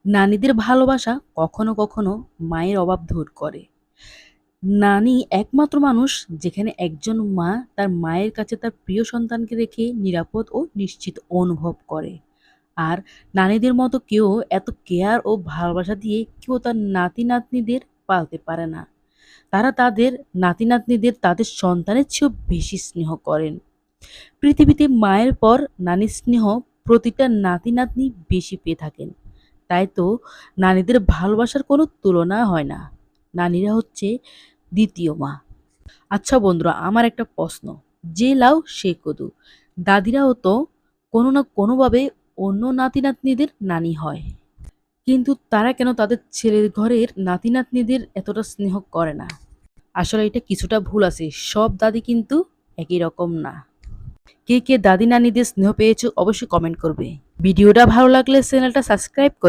নানীদের ভালোবাসা কখনো কখনো মায়ের অভাব দূর করে। নানী একমাত্র মানুষ যেখানে একজন মা তার মায়ের কাছে তার প্রিয় সন্তানকে রেখে নিরাপদ ও নিশ্চিত অনুভব করে। আর নানীদের মতো কেউ এত কেয়ার ও ভালোবাসা দিয়ে কেউ তার নাতি-নাতনিদের পালতে পারে না। তারা তাদের নাতি-নাতনিদের তাদের সন্তানের চেয়েও বেশি স্নেহ করেন। পৃথিবীতে মায়ের পর নানীর স্নেহ প্রতিটা নাতি-নাতনি বেশি পেয়ে থাকেন। তাই তো নানীদের ভালোবাসার কোনো তুলনা হয় না। নানীরা হচ্ছে দ্বিতীয় মা। আচ্ছা বন্ধুরা, আমার একটা প্রশ্ন, যে লাউ সে কদু। দাদিরাও তো কোনো না কোনোভাবে অন্য নাতি-নাতনিদের নানি হয়। কিন্তু তারা কেন তাদের ছেলের ঘরের নাতি-নাতনিদের এতটা স্নেহ করে না? আসলে এটা কিছুটা ভুল আছে। সব দাদি কিন্তু একই রকম না। কে কে দাদি নানিদের স্নেহ পেয়েছো অবশ্যই কমেন্ট করবে। ভিডিওটা ভালো লাগলে চ্যানেলটা সাবস্ক্রাইব করে